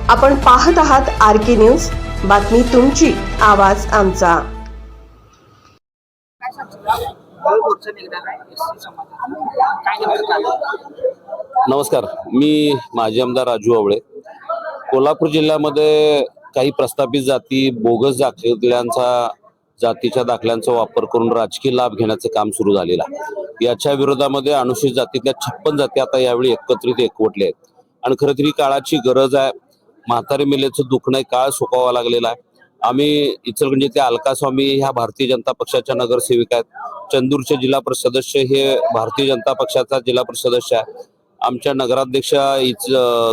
आपण पाहत आहात आरके न्यूज, बातमी तुमची, आवाज आमचा। नमस्कार, मी माजी आमदार राजू आवळे। कोल्हापूर जिल्ह्यामध्ये काही प्रस्थापित जाती बोगस जातीच्या दाखल्यांचा वापर करून राजकीय लाभ घेण्याचे काम सुरू झालेलं आहे। याच्या विरोधामध्ये अनुसूचित जातीतल्या 56 जाती आता यावेळी एकवटले आहेत आणि खरं तर ही काळाची गरज आहे। म्हातारी मेलेचं दुखणं काळ सोकावा लागलेला आहे। आम्ही इचलकरंजी ते अलका स्वामी ह्या भारतीय जनता पक्षाच्या नगरसेविका आहेत। चंदूरचे जिल्हा परिषद सदस्य हे भारतीय जनता पक्षाचा जिल्हा परिषद सदस्य आहे। आमच्या नगराध्यक्ष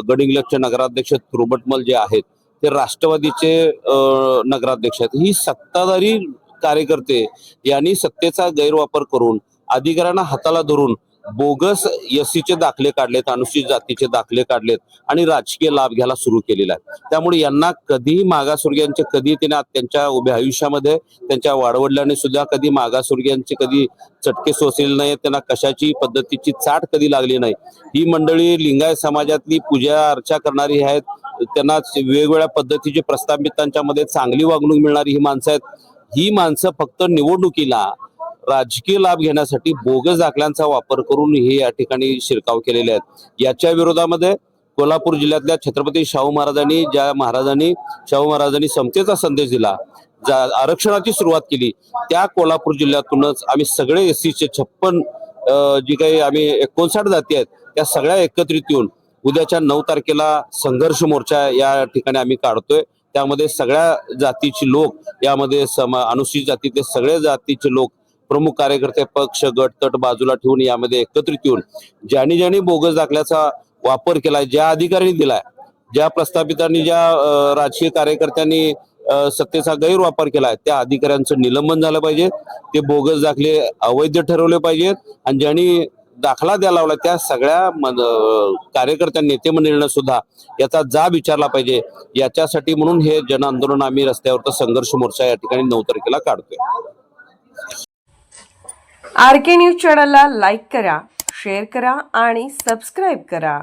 गडिंग्लजचे नगराध्यक्ष तुरुबटमल जे आहेत ते राष्ट्रवादीचे नगराध्यक्ष आहेत। ही सत्ताधारी कार्यकर्ते यांनी सत्तेचा गैरवापर करून अधिकाऱ्यांना हाताला धरून बोगस एससीचे दाखले काढलेत, अनुसूचित जातीचे दाखले काढलेत आणि राजकीय लाभ घ्यायला सुरू केलेला आहे। त्यामुळे यांना कधीही मागासवर्गीयांचे कधी त्यांच्या उभ्या आयुष्यामध्ये त्यांच्या वाडवडिलांनी सुद्धा कधी मागासवर्गीयांचे कधी चटके सोसलेले नाही, त्यांना कशाची पद्धतीची चाट कधी लागली नाही। ही मंडळी लिंगायत समाजातली पूजा अर्चा करणारी आहेत, त्यांना वेगवेगळ्या पद्धतीचे प्रस्थापितांच्या मध्ये चांगली वागणूक मिळणारी ही माणसं आहेत। ही माणसं फक्त निवडणुकीला राजकीय लाभ घेण्यासाठी बोगस दाखल्यांचा वापर करून हे या ठिकाणी शिरकाव केलेले आहेत। याच्या विरोधामध्ये कोल्हापूर जिल्ह्यातल्या छत्रपती शाहू महाराजांनी समतेचा संदेश दिला, आरक्षणाची सुरुवात केली, त्या कोल्हापूर जिल्ह्यातूनच आम्ही सगळे एससीचे 56 जी काही आम्ही 59 जाती आहेत त्या सगळ्या एकत्रित येऊन उद्याच्या 9 तारखेला संघर्ष मोर्चा या ठिकाणी आम्ही काढतोय। त्यामध्ये सगळ्या जातीचे लोक, यामध्ये अनुसूचित जातीतले सगळे जातीचे लोक, प्रमुख कार्यकर्ते, पक्ष, गट तट बाजूला ठेवून यामध्ये एकत्रित येऊन ज्यांनी बोगस दाखल्याचा वापर केलाय, ज्या अधिकाऱ्यांनी दिलाय, ज्या प्रस्थापितांनी, ज्या राजकीय कार्यकर्त्यांनी सत्तेचा गैरवापर केलाय त्या अधिकाऱ्यांचं निलंबन झालं पाहिजे। ते बोगस दाखले अवैध ठरवले पाहिजेत आणि ज्यांनी दाखला द्यायला लावला त्या सगळ्या कार्यकर्त्यांनी, नेते मंडळींना सुद्धा याचा जाब विचारला पाहिजे। याच्यासाठी म्हणून हे जन आंदोलन आम्ही रस्त्यावरचा संघर्ष मोर्चा या ठिकाणी 9 तारखेला काढतोय। आरके न्यूज चॅनलला लाईक करा, शेअर करा आणि सबस्क्राईब करा।